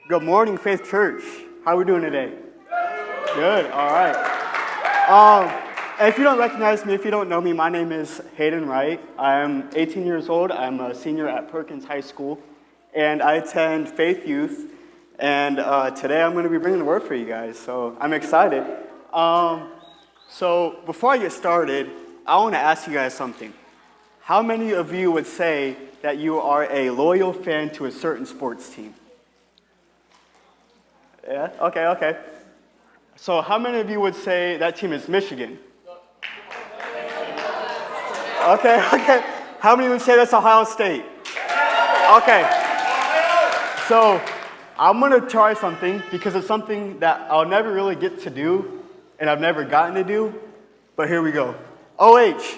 Good morning, Faith Church. How are we doing today? Good, all right. If you don't recognize me, if you don't know me, my name is Hayden Wright. I'm 18 years old. I'm a senior at Perkins High School, and I attend Faith Youth. And today I'm going to be bringing the word for you guys, so I'm excited. So before I get started, I want to ask you guys something. How many of you would say that you are a loyal fan to a certain sports team? Yeah, okay. So how many of you would say that team is Michigan? Okay. How many would say that's Ohio State? Okay. So I'm going to try something because it's something that I'll never really get to do and I've never gotten to do, but here we go. OH.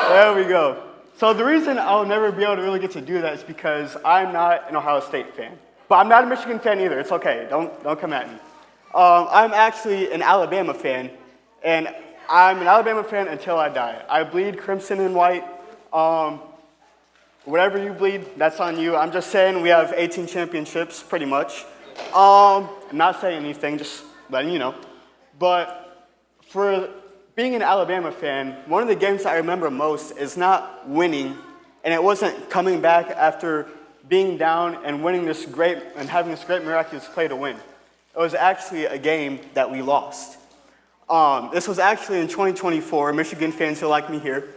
There we go. So the reason I'll never be able to really get to do that is because I'm not an Ohio State fan. But I'm not a Michigan fan either. It's okay. Don't come at me. I'm actually an Alabama fan, and I'm an Alabama fan until I die. I bleed crimson and white. Whatever you bleed, that's on you. I'm just saying we have 18 championships, pretty much. I'm not saying anything, just letting you know. But for being an Alabama fan, one of the games I remember most is not winning, and it wasn't coming back after being down and winning this great and having this great miraculous play to win. It was actually a game that we lost. This was actually in 2024. Michigan fans who like me here.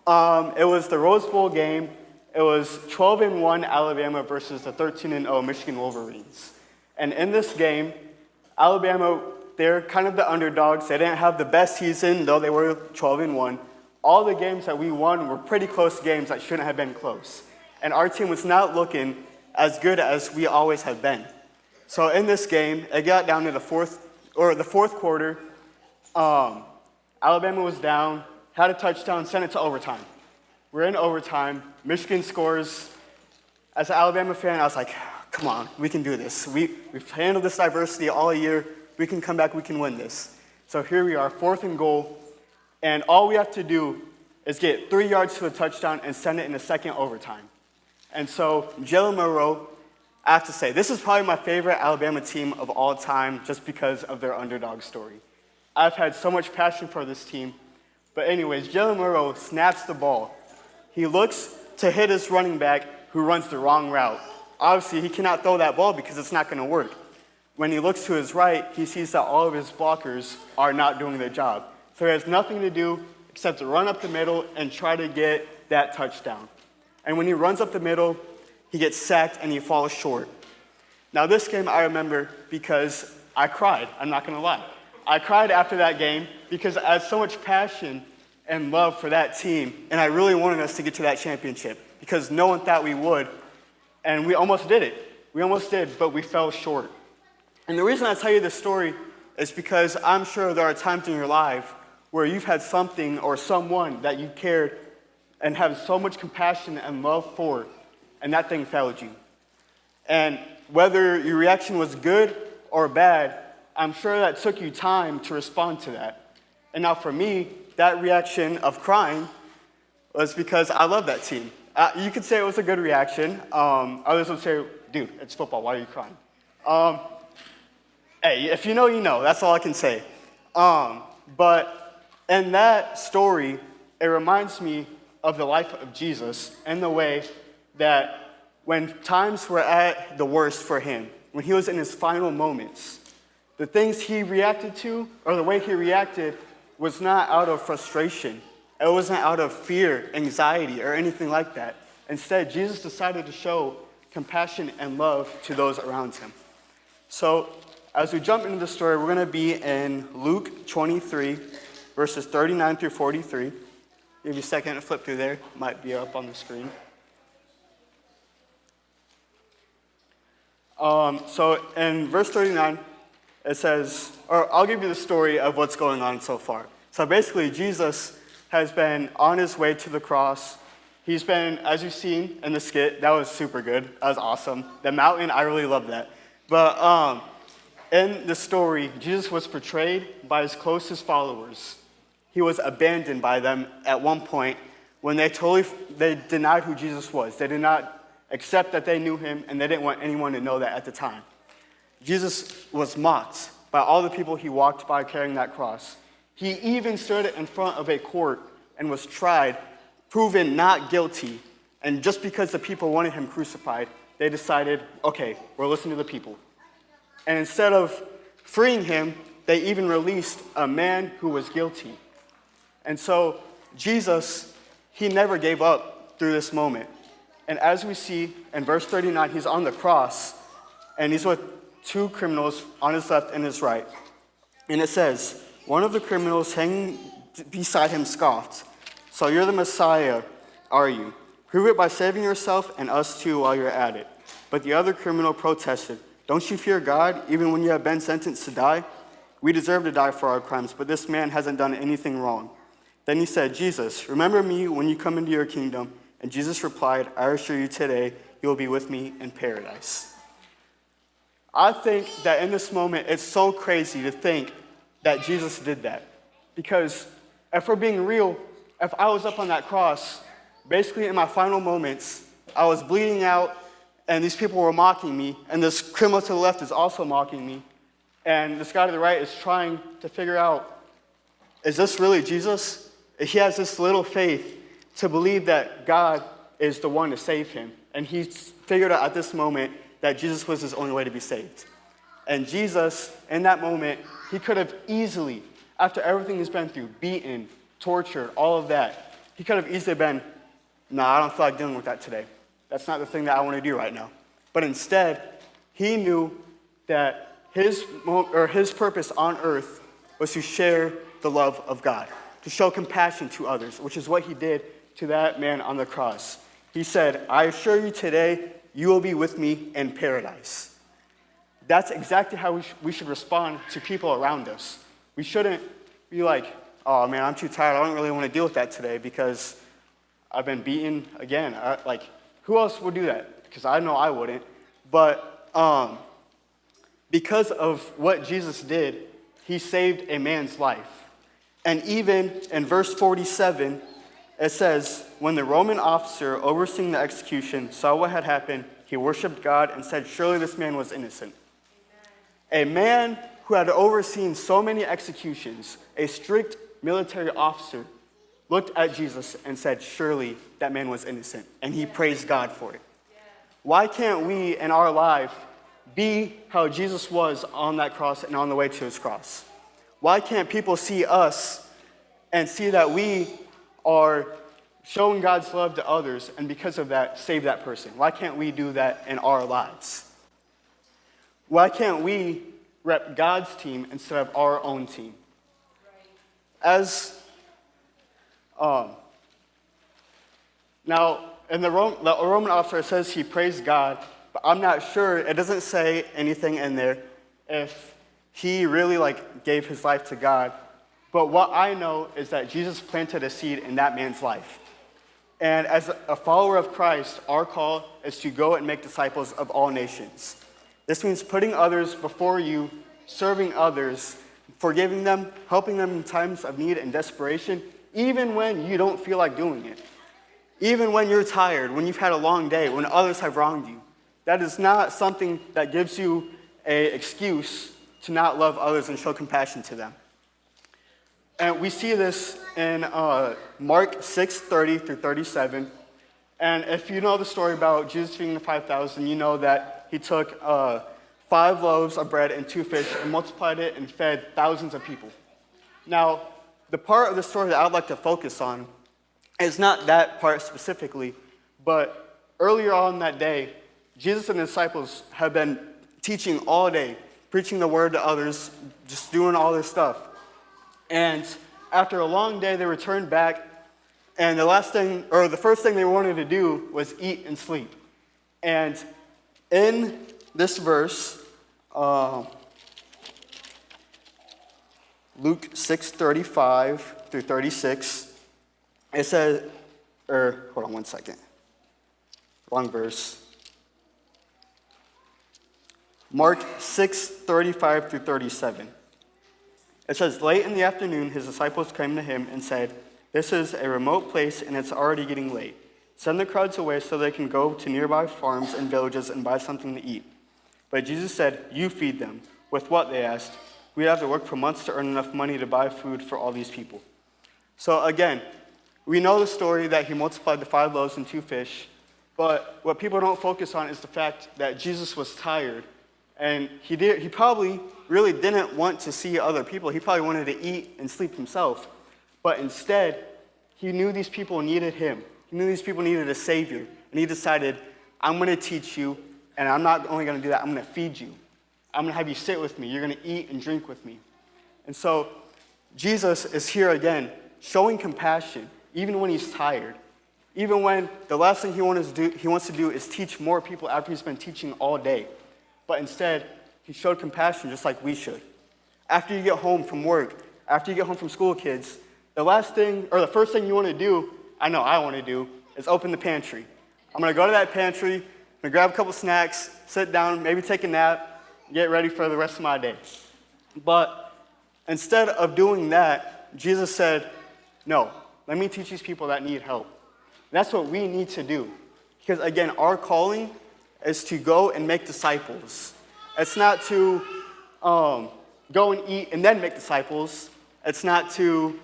It was the Rose Bowl game. It was 12-1 Alabama versus the 13-0 Michigan Wolverines. And in this game, Alabama, they're kind of the underdogs. They didn't have the best season, though they were 12-1. All the games that we won were pretty close games that shouldn't have been close. And our team was not looking as good as we always have been. So in this game, it got down to the fourth quarter. Alabama was down, had a touchdown, sent it to overtime. We're in overtime. Michigan scores. As an Alabama fan, I was like, come on, we can do this. We've handled this diversity all year. We can come back, we can win this. So here we are, 4th and goal, and all we have to do is get 3 yards to a touchdown and send it in the second overtime. And so Jalen Monroe, I have to say, this is probably my favorite Alabama team of all time just because of their underdog story. I've had so much passion for this team. But anyways, Jalen Monroe snaps the ball. He looks to hit his running back who runs the wrong route. Obviously, he cannot throw that ball because it's not going to work. When he looks to his right, he sees that all of his blockers are not doing their job. So he has nothing to do except to run up the middle and try to get that touchdown. And when he runs up the middle, he gets sacked and he falls short. Now this game I remember because I cried, I'm not gonna lie. I cried after that game because I had so much passion and love for that team, and I really wanted us to get to that championship because no one thought we would, and we almost did it. We almost did, but we fell short. And the reason I tell you this story is because I'm sure there are times in your life where you've had something or someone that you cared and have so much compassion and love for, and that thing failed you. And whether your reaction was good or bad, I'm sure that took you time to respond to that. And now for me, that reaction of crying was because I love that team. You could say it was a good reaction. Others would say, dude, it's football, why are you crying? Hey, if you know, you know. That's all I can say. But in that story, it reminds me of the life of Jesus and the way that when times were at the worst for him, when he was in his final moments, the things he reacted to, or the way he reacted, was not out of frustration. It wasn't out of fear, anxiety, or anything like that. Instead, Jesus decided to show compassion and love to those around him. So as we jump into the story, we're going to be in Luke 23, verses 39 through 43. Give you a second to flip through there. Might be up on the screen. So in verse 39, it says, or I'll give you the story of what's going on so far. So basically, Jesus has been on his way to the cross. He's been, as you've seen in the skit, that was super good. That was awesome. The mountain, I really love that. But in the story, Jesus was portrayed by his closest followers. He was abandoned by them at one point when they denied who Jesus was. They did not accept that they knew him, and they didn't want anyone to know that at the time. Jesus was mocked by all the people he walked by carrying that cross. He even stood in front of a court and was tried, proven not guilty. And just because the people wanted him crucified, they decided, okay, we're listening to the people. And instead of freeing him, they even released a man who was guilty. And so Jesus, he never gave up through this moment. And as we see in verse 39, he's on the cross, and he's with two criminals on his left and his right. And it says, one of the criminals hanging beside him scoffed, "So you're the Messiah, are you? Prove it by saving yourself and us too while you're at it." But the other criminal protested, "Don't you fear God, even when you have been sentenced to die? We deserve to die for our crimes, but this man hasn't done anything wrong." Then he said, "Jesus, remember me when you come into your kingdom." And Jesus replied, "I assure you today, you will be with me in paradise." I think that in this moment, it's so crazy to think that Jesus did that. Because if we're being real, if I was up on that cross, basically in my final moments, I was bleeding out, and these people were mocking me, and this criminal to the left is also mocking me, and this guy to the right is trying to figure out, is this really Jesus? He has this little faith to believe that God is the one to save him, and he figured out at this moment that Jesus was his only way to be saved. And Jesus, in that moment, he could have easily, after everything he's been through, beaten, tortured, all of that, he could have easily been, "Nah, I don't feel like dealing with that today. That's not the thing that I want to do right now." But instead, he knew that his purpose on earth was to share the love of God, to show compassion to others, which is what he did to that man on the cross. He said, "I assure you today, you will be with me in paradise." That's exactly how we should respond to people around us. We shouldn't be like, "Oh man, I'm too tired. I don't really want to deal with that today because I've been beaten again." Who else would do that? Because I know I wouldn't. But because of what Jesus did, he saved a man's life. And even in verse 47, it says, when the Roman officer overseeing the execution saw what had happened, he worshiped God and said, "Surely this man was innocent." A man who had overseen so many executions, a strict military officer, looked at Jesus and said, "Surely that man was innocent." And he praised God for it. Why can't we in our life be how Jesus was on that cross and on the way to his cross? Why can't people see us and see that we are showing God's love to others, and because of that, save that person? Why can't we do that in our lives? Why can't we rep God's team instead of our own team? Now, in the Roman officer, it says he praised God, but I'm not sure, it doesn't say anything in there if he really gave his life to God. But what I know is that Jesus planted a seed in that man's life. And as a follower of Christ, our call is to go and make disciples of all nations. This means putting others before you, serving others, forgiving them, helping them in times of need and desperation, even when you don't feel like doing it. Even when you're tired, when you've had a long day, when others have wronged you. That is not something that gives you an excuse to not love others and show compassion to them. And we see this in Mark 6:30 through 37. And if you know the story about Jesus feeding the 5,000, you know that he took 5 loaves of bread and 2 fish and multiplied it and fed thousands of people. Now, the part of the story that I'd like to focus on is not that part specifically, but earlier on that day, Jesus and his disciples have been teaching all day, preaching the word to others, just doing all this stuff. And after a long day, they returned back, and the first thing they wanted to do was eat and sleep. And in this verse, Luke 6:35 through 36, it says, hold on one second. Wrong verse. Mark 6:35 through 37. It says, late in the afternoon, his disciples came to him and said, "This is a remote place and it's already getting late. Send the crowds away so they can go to nearby farms and villages and buy something to eat." But Jesus said, "You feed them." With what, they asked. "We'd have to work for months to earn enough money to buy food for all these people." So again, we know the story that he multiplied the 5 loaves and 2 fish, but what people don't focus on is the fact that Jesus was tired, and he probably really didn't want to see other people. He probably wanted to eat and sleep himself, but instead, he knew these people needed him. He knew these people needed a savior, and he decided, "I'm going to teach you, and I'm not only going to do that, I'm going to feed you. I'm going to have you sit with me. You're going to eat and drink with me." And so Jesus is here again, showing compassion, even when he's tired. Even when the last thing he wants to do is teach more people after he's been teaching all day. But instead, he showed compassion just like we should. After you get home from work, after you get home from school, kids, the first thing you want to do, I know I want to do, is open the pantry. I'm going to go to that pantry, I'm going to grab a couple snacks, sit down, maybe take a nap, get ready for the rest of my day. But instead of doing that, Jesus said, "No, let me teach these people that need help." And that's what we need to do. Because again, our calling is to go and make disciples. It's not to go and eat and then make disciples. It's not to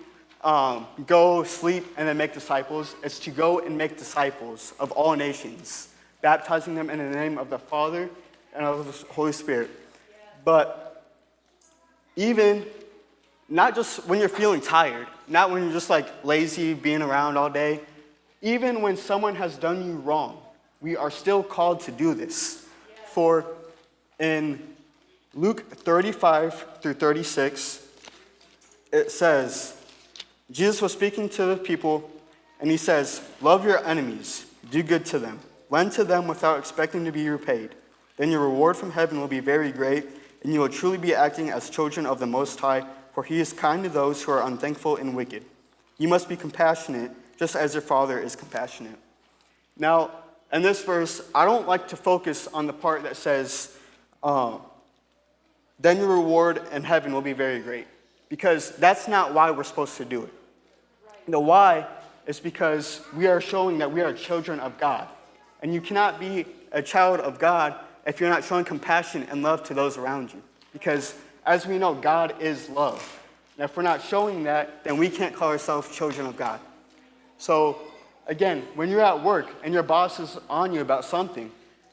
go sleep and then make disciples. It's to go and make disciples of all nations, baptizing them in the name of the Father and of the Holy Spirit. But even, not just when you're feeling tired, not when you're just like lazy, being around all day, even when someone has done you wrong, we are still called to do this. For in Luke 35 through 36, it says, Jesus was speaking to the people, and he says, "Love your enemies, do good to them, lend to them without expecting to be repaid. Then your reward from heaven will be very great, and you will truly be acting as children of the Most High, for he is kind to those who are unthankful and wicked. You must be compassionate, just as your Father is compassionate." Now, in this verse, I don't like to focus on the part that says, "Then your reward in heaven will be very great," because that's not why we're supposed to do it. The why is because we are showing that we are children of God. And you cannot be a child of God if you're not showing compassion and love to those around you. Because as we know, God is love. And if we're not showing that, then we can't call ourselves children of God. So again, when you're at work and your boss is on you about something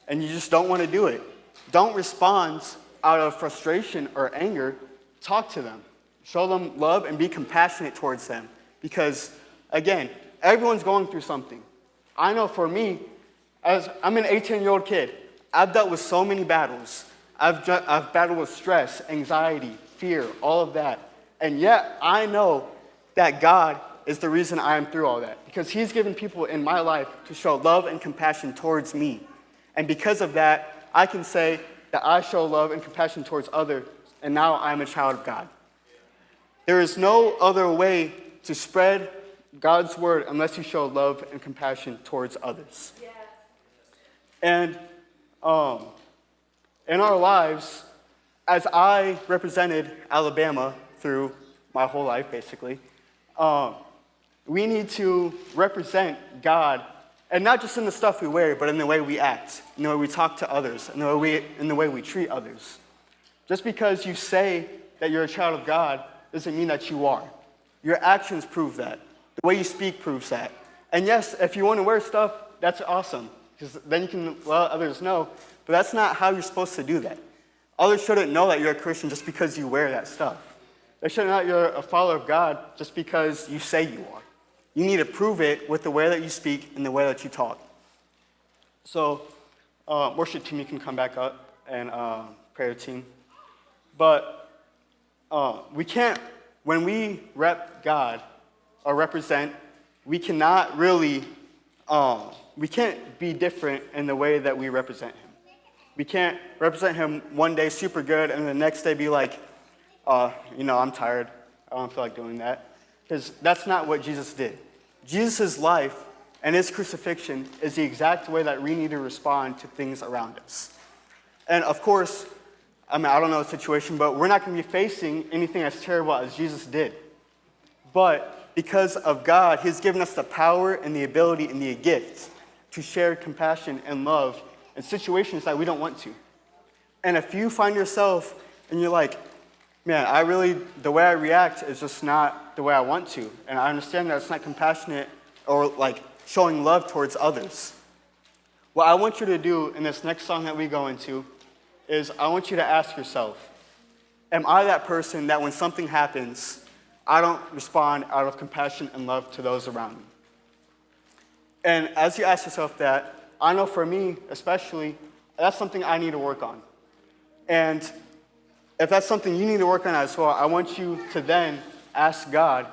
and you just don't want to do it, don't respond out of frustration or anger. Talk to them. Show them love and be compassionate towards them. Because, again, everyone's going through something. I know for me, as I'm an 18-year-old kid, I've dealt with so many battles. I've battled with stress, anxiety, fear, all of that. And yet, I know that God is the reason I am through all that. Because he's given people in my life to show love and compassion towards me. And because of that, I can say that I show love and compassion towards others, and now I'm a child of God. There is no other way to spread God's word unless you show love and compassion towards others. Yeah. And in our lives, as I represented Alabama through my whole life, basically, we need to represent God, and not just in the stuff we wear, but in the way we act, in the way we talk to others, in the way we treat others. Just because you say that you're a child of God doesn't mean that you are. Your actions prove that. The way you speak proves that. And yes, if you want to wear stuff, that's awesome, because then you can let others know, but that's not how you're supposed to do that. Others shouldn't know that you're a Christian just because you wear that stuff. They shouldn't know that you're a follower of God just because you say you are. You need to prove it with the way that you speak and the way that you talk. So, worship team, you can come back up, and prayer team. But we can't, when we rep God or represent, we cannot really, we can't be different in the way that we represent him. We can't represent him one day super good and the next day be like, I'm tired. I don't feel like doing that. Because that's not what Jesus did. Jesus' life and his crucifixion is the exact way that we need to respond to things around us. And of course, I don't know the situation, but we're not going to be facing anything as terrible as Jesus did. But because of God, he's given us the power and the ability and the gift to share compassion and love in situations that we don't want to. And if you find yourself and you're like, man, the way I react is just not the way I want to. And I understand that it's not compassionate or like showing love towards others. What I want you to do in this next song that we go into is I want you to ask yourself, am I that person that when something happens, I don't respond out of compassion and love to those around me? And as you ask yourself that, I know for me especially, that's something I need to work on. And if that's something you need to work on as well, I want you to then ask God,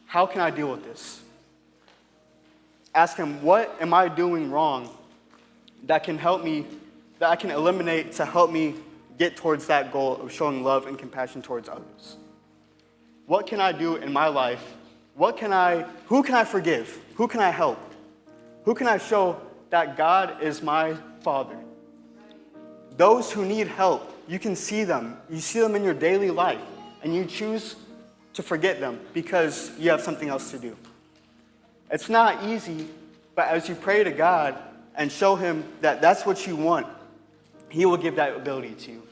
how can I deal with this? Ask him, what am I doing wrong that can help me, that I can eliminate to help me get towards that goal of showing love and compassion towards others? What can I do in my life? Who can I forgive? Who can I help? Who can I show that God is my Father? Those who need help, you can see them. You see them in your daily life, and you choose to forget them because you have something else to do. It's not easy, but as you pray to God and show him that that's what you want, he will give that ability to you.